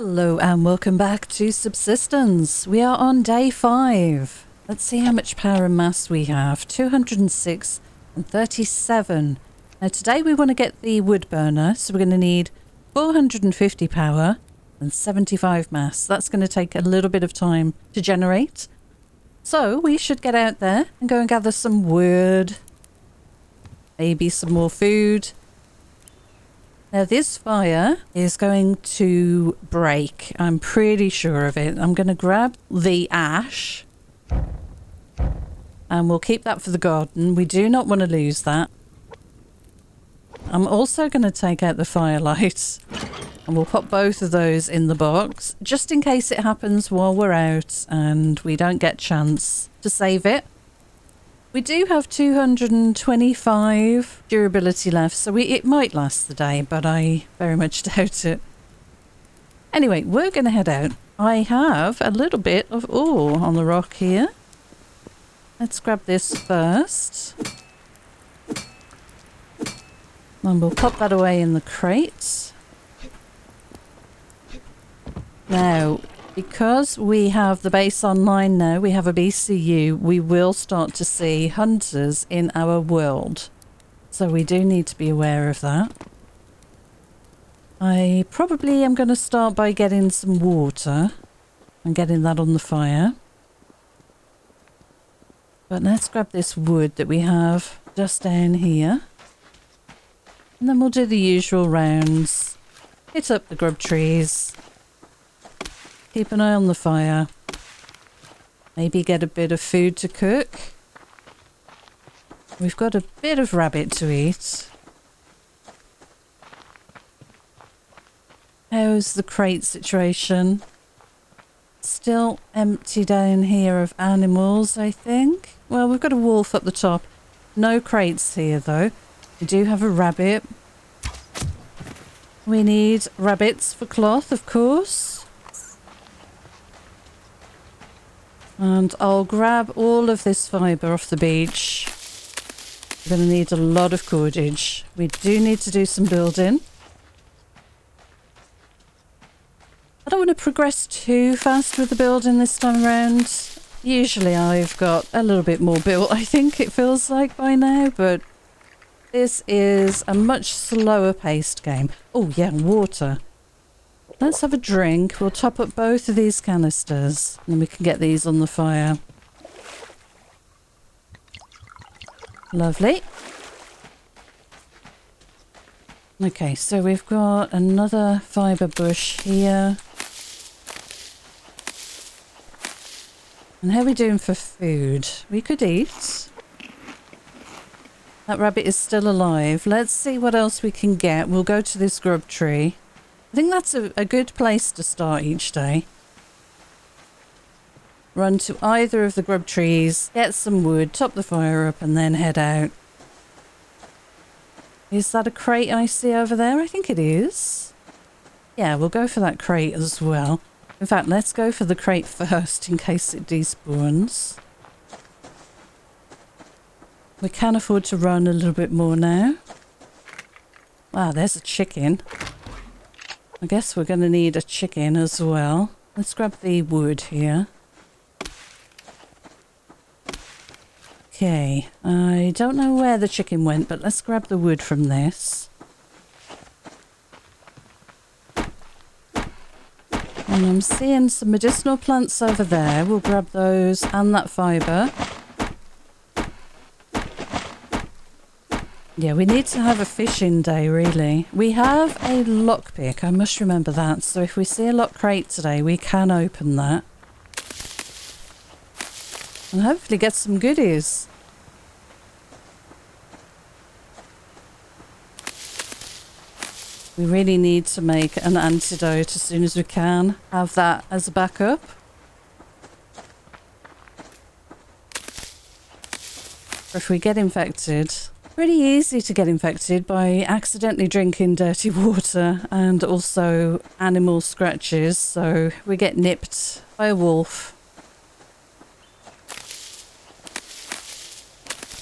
Hello and welcome back to Subsistence. We are on day 5. Let's see how much power and mass we have. 206 and 37. Now today we want to get the woodburner, so we're going to need 450 power and 75 mass. That's going to take a little bit of time to generate. So we should get out there and go and gather some wood, maybe some more food. Now this fire is going to break. I'm pretty sure of it. I'm going to grab the ash and we'll keep that for the garden. We do not want to lose that. I'm also going to take out the firelight and we'll pop both of those in the box just in case it happens while we're out and we don't get a chance to save it. We do have 225 durability left, so it might last the day, but I very much doubt it. Anyway, we're going to head out. I have a little bit of ore on the rock here. Let's grab this first. And we'll pop that away in the crate. Now, because we have the base online now, we have a BCU, we will start to see hunters in our world. So we do need to be aware of that. I probably am going to start by getting some water and getting that on the fire. But let's grab this wood that we have just down here. And then we'll do the usual rounds. Hit up the grub trees. Keep an eye on the fire. Maybe get a bit of food to cook. We've got a bit of rabbit to eat. How's the crate situation? Still empty down here of animals, I think. Well, we've got a wolf up the top. No crates here, though. We do have a rabbit. We need rabbits for cloth, of course. And I'll grab all of this fibre off the beach. We're going to need a lot of cordage. We do need to do some building. I don't want to progress too fast with the building this time around. Usually I've got a little bit more built, I think it feels like by now, but this is a much slower paced game. Oh yeah, water. Let's have a drink. We'll top up both of these canisters and we can get these on the fire. Lovely. Okay, so we've got another fibre bush here. And how are we doing for food? We could eat. That rabbit is still alive. Let's see what else we can get. We'll go to this grub tree. I think that's a good place to start each day. Run to either of the grub trees, get some wood, top the fire up and then head out. Is that a crate I see over there? I think it is. Yeah, we'll go for that crate as well. In fact, let's go for the crate first in case it despawns. We can afford to run a little bit more now. Wow, there's a chicken. I guess we're going to need a chicken as well. Let's grab the wood here. Okay, I don't know where the chicken went, but let's grab the wood from this. And I'm seeing some medicinal plants over there. We'll grab those and that fibre. Yeah, we need to have a fishing day, really. We have a lockpick, I must remember that. So if we see a lock crate today, we can open that. And hopefully get some goodies. We really need to make an antidote as soon as we can. Have that as a backup. Or if we get infected... Pretty easy to get infected by accidentally drinking dirty water and also animal scratches, so we get nipped by a wolf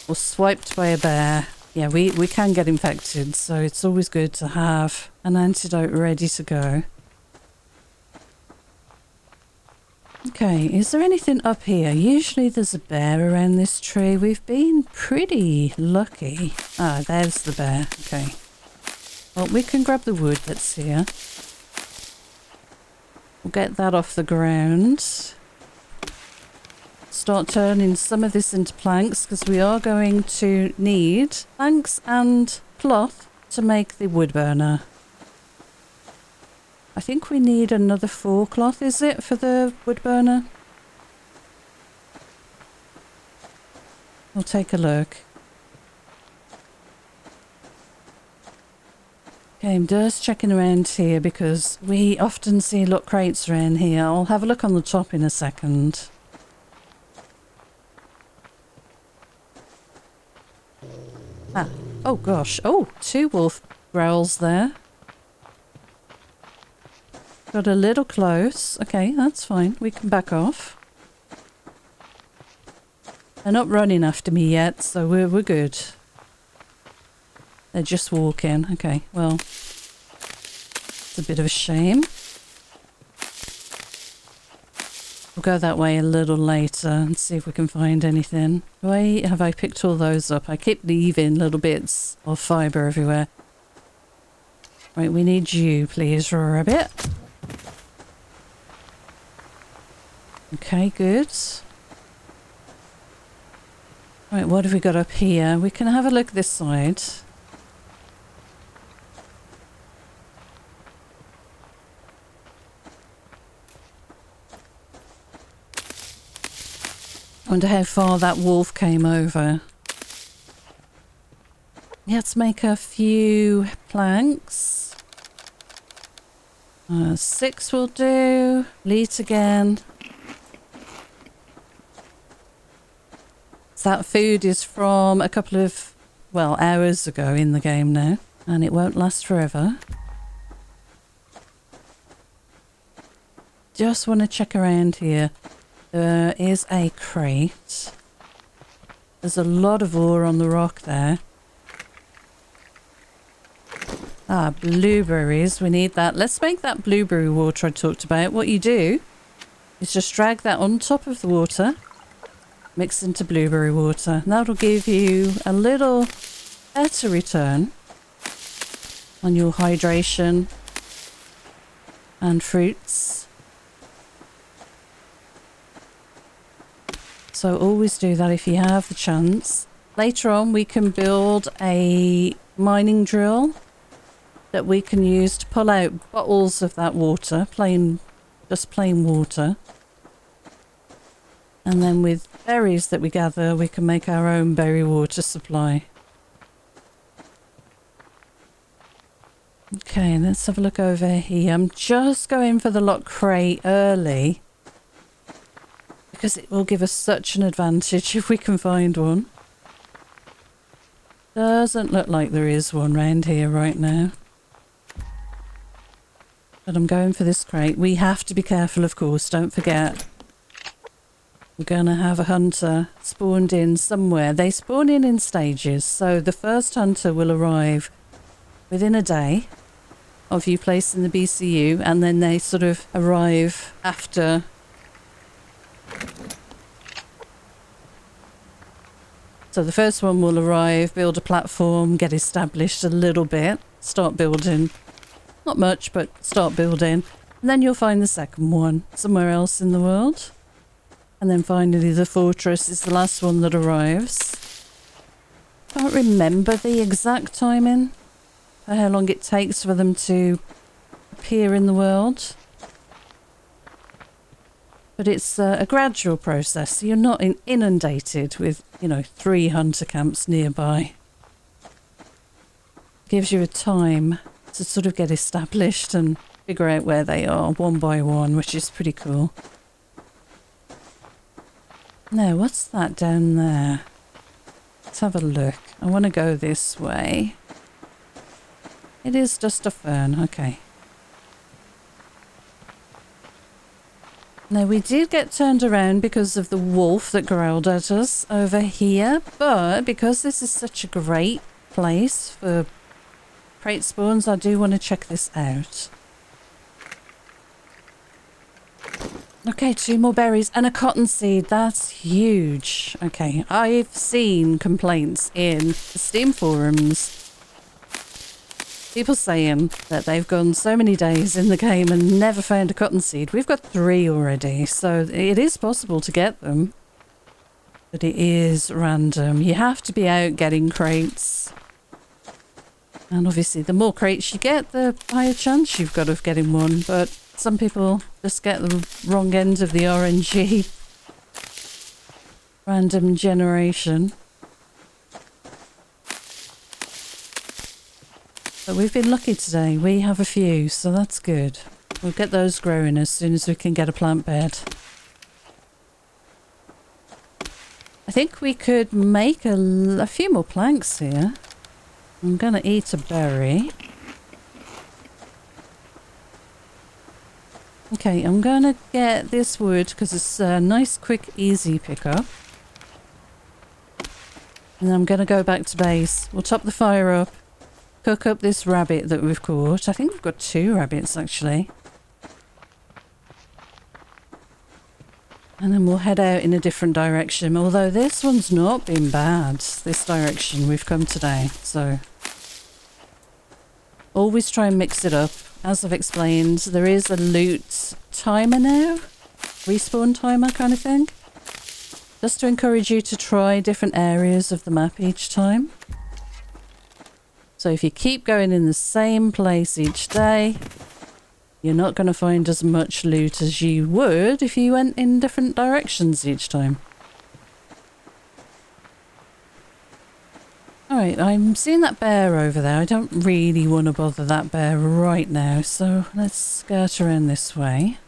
or swiped by a bear. Yeah, we can get infected, so it's always good to have an antidote ready to go. Okay, is there anything up here? Usually there's a bear around this tree. We've been pretty lucky. Ah, there's the bear. Okay. Well, we can grab the wood that's here. We'll get that off the ground. Start turning some of this into planks because we are going to need planks and cloth to make the woodburner. I think we need another 4 cloth, is it, for the woodburner? We'll take a look. Okay, I'm just checking around here because we often see lock crates around here. I'll have a look on the top in a second. Ah, oh gosh. Oh, 2 wolf growls there. Got a little close. Okay, that's fine. We can back off. They're not running after me yet, so we're good. They're just walking. Okay, well, it's a bit of a shame. We'll go that way a little later and see if we can find anything. Have I picked all those up? I keep leaving little bits of fibre everywhere. Right, we need you, please, Rabbit. Okay, good. Right, what have we got up here? We can have a look this side. I wonder how far that wolf came over. Let's make a few planks. 6 will do. Leet again. So that food is from a couple of, well, hours ago in the game now. And it won't last forever. Just want to check around here. There is a crate. There's a lot of ore on the rock there. Ah, blueberries. We need that. Let's make that blueberry water I talked about. What you do is just drag that on top of the water. Mix into blueberry water. That'll give you a little better return on your hydration and fruits. So always do that if you have the chance. Later on we can build a mining drill that we can use to pull out bottles of that water, just plain water. And then with berries that we gather, we can make our own berry water supply. Okay, let's have a look over here. I'm just going for the lock crate early because it will give us such an advantage if we can find one. Doesn't look like there is one around here right now. But I'm going for this crate. We have to be careful, of course, don't forget. We're going to have a hunter spawned in somewhere. They spawn in stages, so the first hunter will arrive within a day of you placing the BCU, and then they sort of arrive after. So the first one will arrive, build a platform, get established a little bit, start building. Not much, but start building. And then you'll find the second one somewhere else in the world. And then finally the fortress is the last one that arrives. Can't remember the exact timing for how long it takes for them to appear in the world. But it's a gradual process, so you're not inundated with, 3 hunter camps nearby. Gives you a time to sort of get established and figure out where they are one by one, which is pretty cool. Now, what's that down there? Let's have a look. I want to go this way. It is just a fern, okay. Now, we did get turned around because of the wolf that growled at us over here, but because this is such a great place for crate spawns, I do want to check this out. Okay, 2 more berries and a cottonseed. That's huge. Okay, I've seen complaints in the Steam forums. People saying that they've gone so many days in the game and never found a cottonseed. We've got 3 already, so it is possible to get them. But it is random. You have to be out getting crates. And obviously, the more crates you get, the higher chance you've got of getting one. But some people just get the wrong end of the RNG. Random generation. But we've been lucky today. We have a few, so that's good. We'll get those growing as soon as we can get a plant bed. I think we could make a few more planks here. I'm going to eat a berry. Okay, I'm going to get this wood because it's a nice, quick, easy pickup. And I'm going to go back to base. We'll top the fire up. Cook up this rabbit that we've caught. I think we've got 2 rabbits actually. And then we'll head out in a different direction. Although this one's not been bad, this direction we've come today. So always try and mix it up. As I've explained, there is a loot timer now. Respawn timer kind of thing. Just to encourage you to try different areas of the map each time. So if you keep going in the same place each day, you're not going to find as much loot as you would if you went in different directions each time. Alright, I'm seeing that bear over there. I don't really want to bother that bear right now, so let's skirt around this way.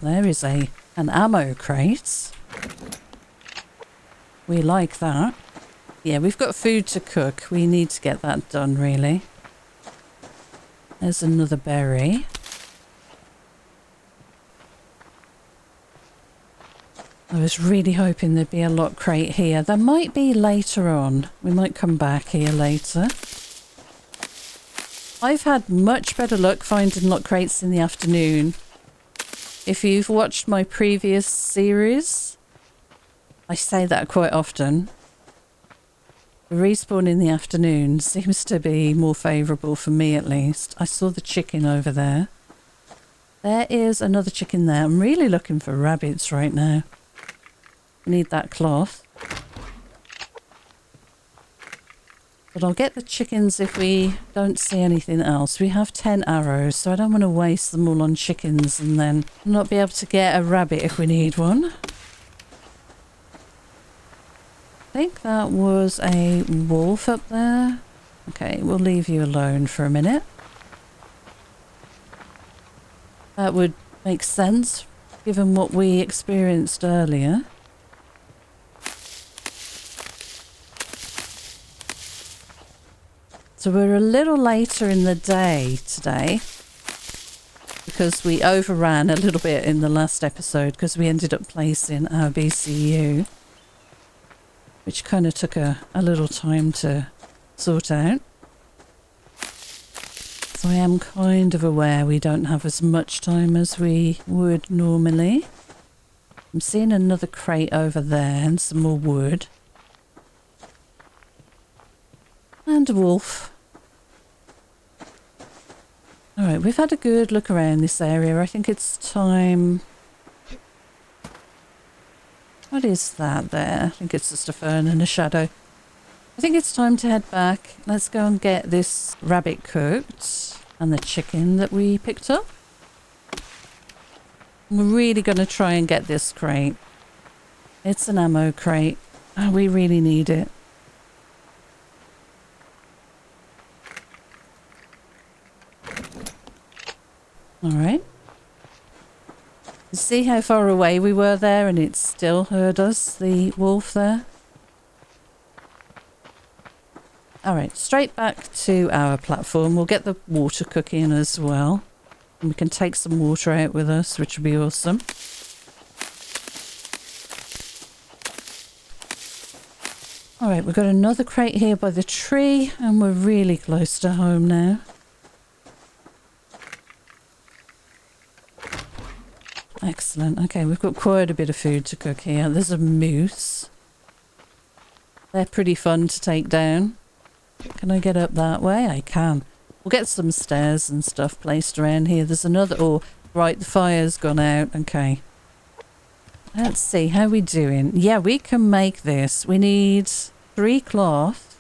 There is an ammo crate. We like that. Yeah, we've got food to cook. We need to get that done, really. There's another berry. I was really hoping there'd be a lock crate here. There might be later on. We might come back here later. I've had much better luck finding lock crates in the afternoon. If you've watched my previous series, I say that quite often. The respawn in the afternoon seems to be more favourable for me at least. I saw the chicken over there. There is another chicken there. I'm really looking for rabbits right now. I need that cloth. But I'll get the chickens if we don't see anything else. We have 10 arrows, so I don't want to waste them all on chickens and then not be able to get a rabbit if we need one. I think that was a wolf up there. Okay, we'll leave you alone for a minute. That would make sense, given what we experienced earlier. So we're a little later in the day today, because we overran a little bit in the last episode, because we ended up placing our BCU. Which kind of took a little time to sort out. So I am kind of aware we don't have as much time as we would normally. I'm seeing another crate over there and some more wood. And a wolf. Alright, we've had a good look around this area. I think it's time... What is that there? I think it's just a fern and a shadow. I think it's time to head back. Let's go and get this rabbit cooked and the chicken that we picked up. We're really going to try and get this crate. It's an ammo crate. Oh, we really need it. All right. See how far away we were there and it still heard us, the wolf there? Alright, straight back to our platform. We'll get the water cooking as well. And we can take some water out with us, which would be awesome. Alright, we've got another crate here by the tree and we're really close to home now. Excellent. Okay, we've got quite a bit of food to cook here. There's a moose. They're pretty fun to take down. Can I get up that way? I can. We'll get some stairs and stuff placed around here. There's another... Oh, right, the fire's gone out. Okay. Let's see, how we doing? Yeah, we can make this. We need 3 cloth.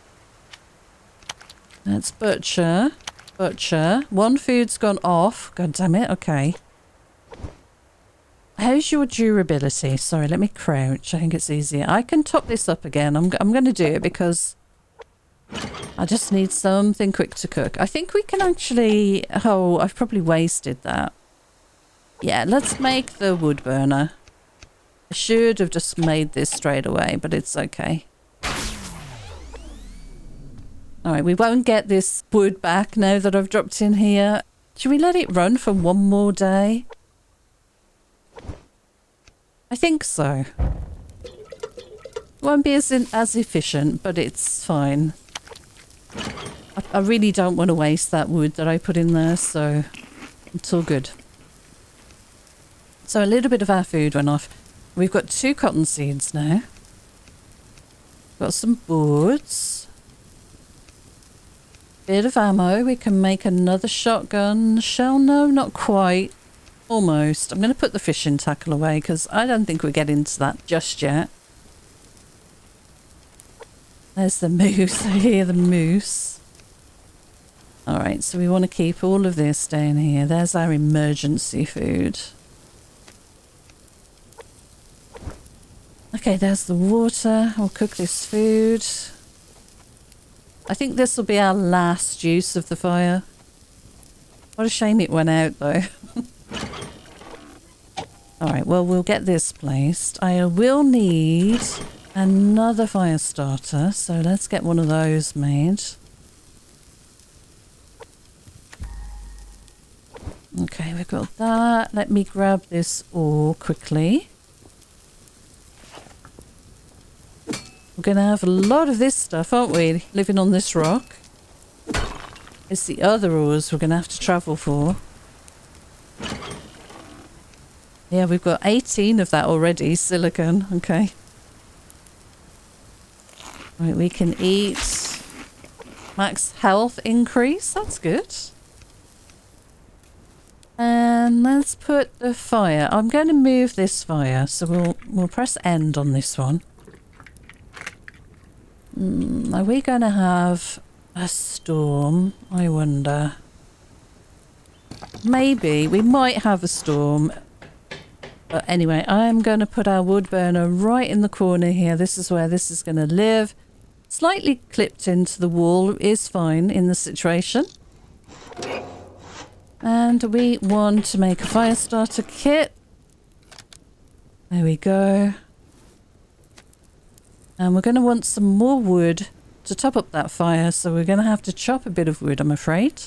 Let's butcher. Butcher. 1 food's gone off. God damn it. Okay. How's your durability? Sorry, let me crouch. I think it's easier. I can top this up again. I'm going to do it because I just need something quick to cook. I think we can actually... Oh, I've probably wasted that. Yeah, let's make the wood burner. I should have just made this straight away, but it's okay. Alright, we won't get this wood back now that I've dropped in here. Should we let it run for 1 more day? I think so. Won't be as efficient, but it's fine. I really don't want to waste that wood that I put in there, so it's all good. So a little bit of our food went off. We've got 2 cotton seeds now. Got some boards. Bit of ammo. We can make another shotgun shell. No, not quite. Almost. I'm going to put the fishing tackle away because I don't think we get into that just yet. There's the moose. I hear the moose. Alright, so we want to keep all of this down here. There's our emergency food. Okay, there's the water. We'll cook this food. I think this will be our last use of the fire. What a shame it went out though. Alright, well, we'll get this placed. I will need another fire starter, so let's get one of those made. Okay, we've got that. Let me grab this ore quickly. We're going to have a lot of this stuff, aren't we? Living on this rock. It's the other ores we're going to have to travel for. Yeah, we've got 18 of that already, silicon. Okay. Right, we can eat. Max health increase. That's good. And let's put the fire. I'm going to move this fire, so we'll press end on this one. Are we going to have a storm? I wonder. Maybe. We might have a storm. But anyway, I'm going to put our wood burner right in the corner here. This is where this is going to live. Slightly clipped into the wall is fine in the situation. And we want to make a fire starter kit. There we go. And we're going to want some more wood to top up that fire, so we're going to have to chop a bit of wood, I'm afraid.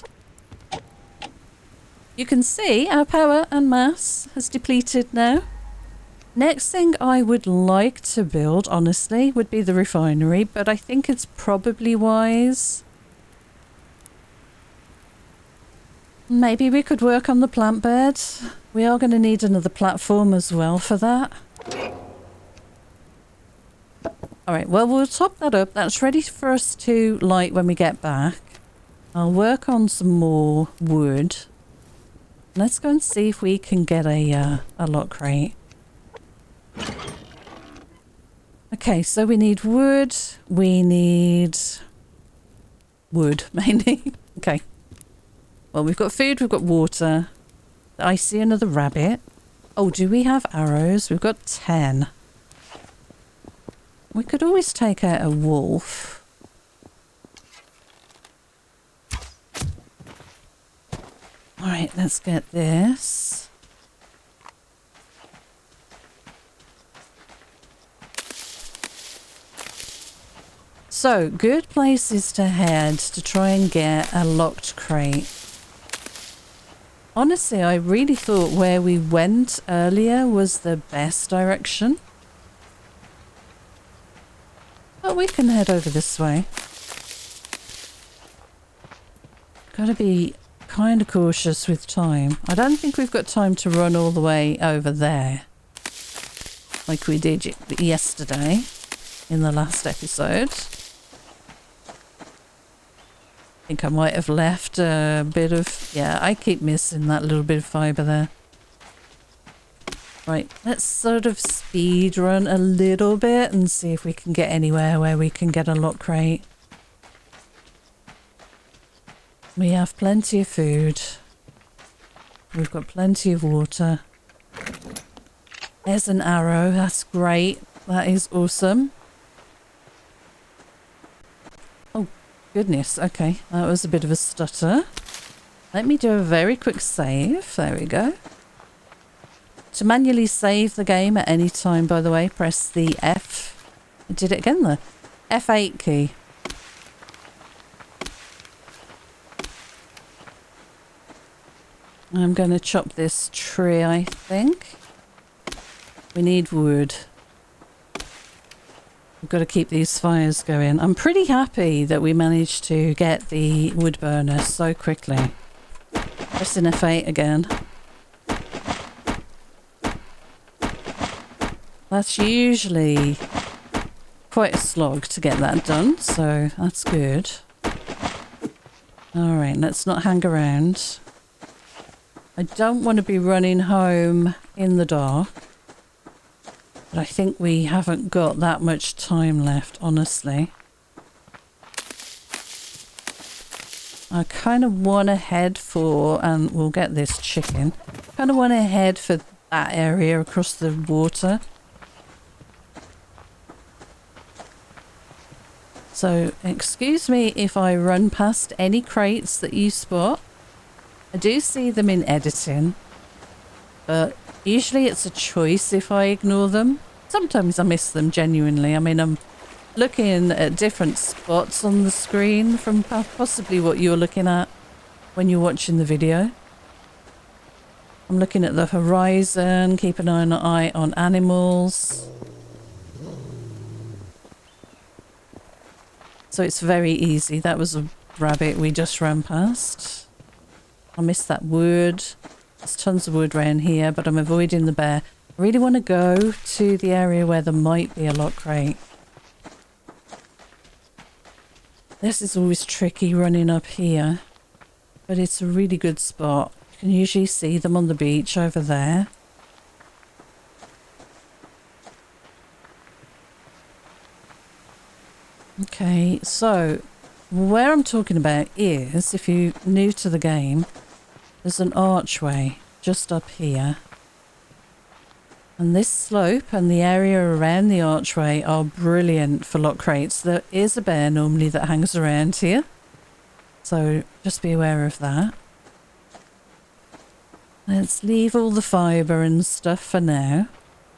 You can see our power and mass has depleted now. Next thing I would like to build, honestly, would be the refinery, but I think it's probably wise. Maybe we could work on the plant bed. We are going to need another platform as well for that. Alright, well, we'll top that up. That's ready for us to light when we get back. I'll work on some more wood. Let's go and see if we can get a lock crate. Okay, so we need wood. We need wood, mainly. Okay. Well, we've got food, we've got water. I see another rabbit. Oh, do we have arrows? We've got 10. We could always take out a wolf. Alright, let's get this. So, good places to head to try and get a locked crate. Honestly, I really thought where we went earlier was the best direction. But we can head over this way. Gotta be kind of cautious with time. I don't think we've got time to run all the way over there like we did yesterday in the last episode. I think I might have left a bit of... Yeah, I keep missing that little bit of fibre there. Right, let's sort of speed run a little bit and see if we can get anywhere where we can get a lock crate. We have plenty of food. We've got plenty of water. There's an arrow, that's great. That is awesome. Oh, goodness, okay. That was a bit of a stutter. Let me do a very quick save. There we go. To manually save the game at any time, by the way, press the F. I did it again there. F8 key. I'm going to chop this tree, I think. We need wood. We've got to keep these fires going. I'm pretty happy that we managed to get the wood burner so quickly. Pressing F8 again. That's usually quite a slog to get that done, so that's good. Alright, let's not hang around. I don't want to be running home in the dark. But I think we haven't got that much time left, honestly. I kind of want to head for, and we'll get this chicken, kind of want to head for that area across the water. So, excuse me if I run past any crates that you spot. I do see them in editing, but usually it's a choice if I ignore them. Sometimes I miss them genuinely. I mean, I'm looking at different spots on the screen from possibly what you're looking at when you're watching the video. I'm looking at the horizon, keep an eye on animals. So it's very easy. That was a rabbit we just ran past. I missed that wood. There's tons of wood around here, but I'm avoiding the bear. I really want to go to the area where there might be a lock crate. This is always tricky running up here, but it's a really good spot. You can usually see them on the beach over there. Okay, so where I'm talking about is, if you're new to the game, there's an archway just up here. And this slope and the area around the archway are brilliant for lock crates. There is a bear normally that hangs around here, so just be aware of that. Let's leave all the fibre and stuff for now,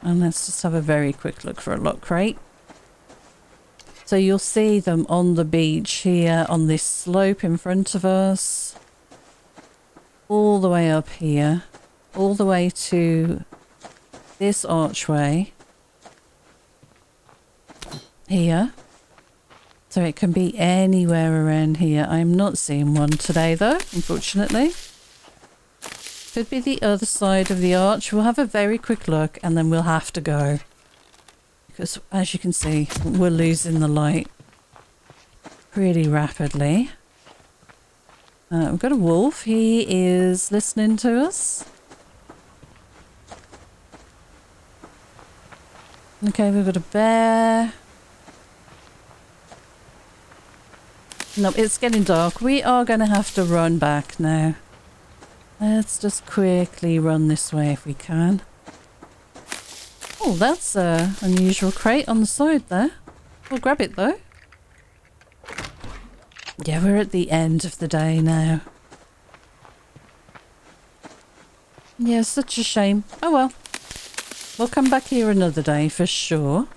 and let's just have a very quick look for a lock crate. So you'll see them on the beach here on this slope in front of us. All the way up here. All the way to this archway. Here. So it can be anywhere around here. I'm not seeing one today though, unfortunately. Could be the other side of the arch. We'll have a very quick look and then we'll have to go. Because as you can see, we're losing the light pretty rapidly. We've got a wolf. He is listening to us. Okay, we've got a bear. No, it's getting dark. We are going to have to run back now. Let's just quickly run this way if we can. Oh, that's an unusual crate on the side there. We'll grab it though. Yeah, we're at the end of the day now. Yeah, such a shame. Oh well. We'll come back here another day for sure.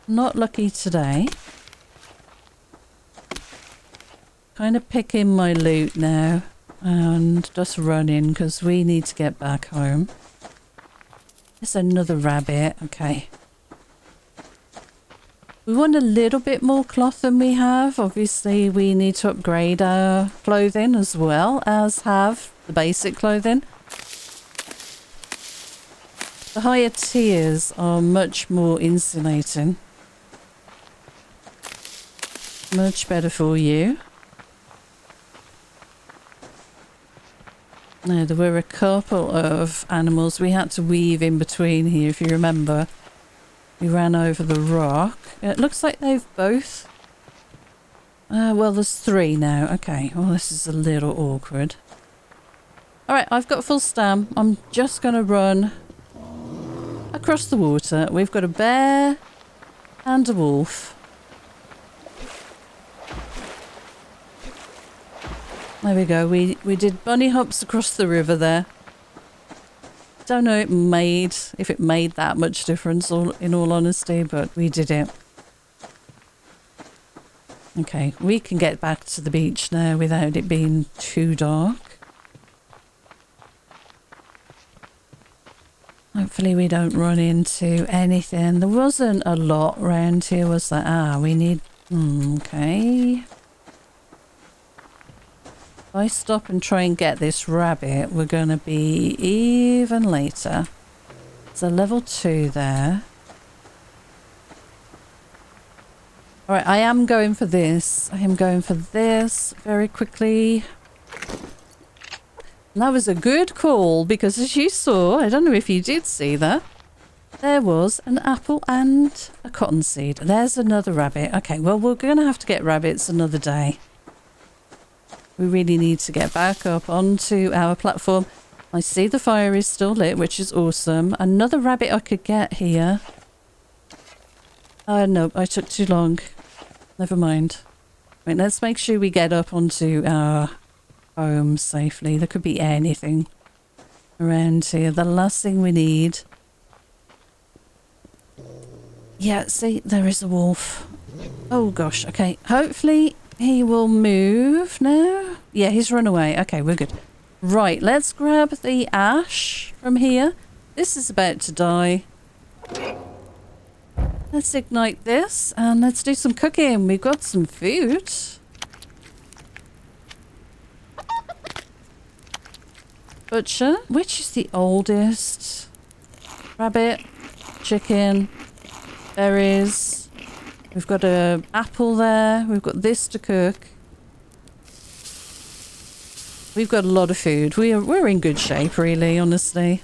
Not lucky today. Kind of picking my loot now and just running because we need to get back home. There's another rabbit. Okay. We want a little bit more cloth than we have. Obviously, we need to upgrade our clothing as well as have the basic clothing. The higher tiers are much more insulating. Much better for you. Now, there were a couple of animals we had to weave in between here, if you remember. We ran over the rock. It looks like they've both... well, there's 3 now. Okay, well, this is a little awkward. Alright, I've got full stam. I'm just going to run across the water. We've got a bear and a wolf. There we go. We did bunny hops across the river there. Don't know if it made that much difference in all honesty, but we did it. Okay, we can get back to the beach now without it being too dark. Hopefully we don't run into anything. There wasn't a lot around here, was there? Ah, we need... okay. If I stop and try and get this rabbit, we're going to be even later. It's a level 2 there. Alright, I am going for this. I am going for this very quickly. And that was a good call because as you saw, I don't know if you did see that, there was an apple and a cottonseed. There's another rabbit. Okay, well, we're going to have to get rabbits another day. We really need to get back up onto our platform. I see the fire is still lit, which is awesome. Another rabbit I could get here. Oh, no, I took too long. Never mind. Wait, let's make sure we get up onto our home safely. There could be anything around here. The last thing we need... Yeah, see, there is a wolf. Oh, gosh. Okay, hopefully... he will move now. Yeah, he's run away. Okay, we're good. Right, let's grab the ash from here. This is about to die. Let's ignite this and let's do some cooking. We've got some food. Butcher. Which is the oldest? Rabbit, chicken, berries. We've got an apple there. We've got this to cook. We've got a lot of food. We're in good shape, really, honestly.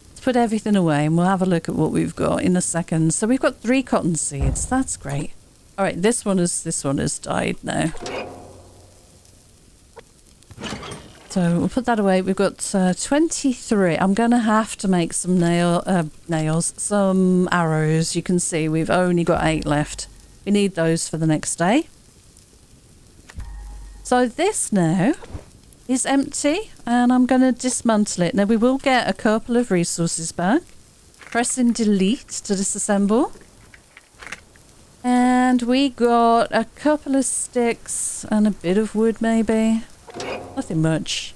Let's put everything away and we'll have a look at what we've got in a second. So we've got 3 cotton seeds. That's great. All right, this one has died now. So we'll put that away. We've got 23. I'm going to have to make some nails, some arrows. You can see we've only got 8 left. We need those for the next day. So this now is empty and I'm going to dismantle it. Now we will get a couple of resources back. Pressing delete to disassemble. And we got a couple of sticks and a bit of wood maybe. Nothing much.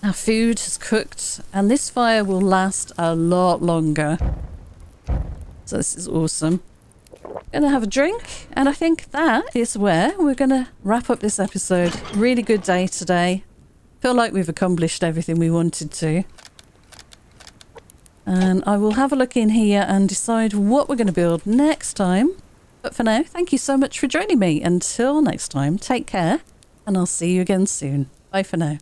Our food has cooked and this fire will last a lot longer. So this is awesome. Gonna have a drink and I think that is where we're gonna wrap up this episode. Really good day today. Feel like we've accomplished everything we wanted to. And I will have a look in here and decide what we're going to build next time. But for now, thank you so much for joining me. Until next time, take care and I'll see you again soon. Bye for now.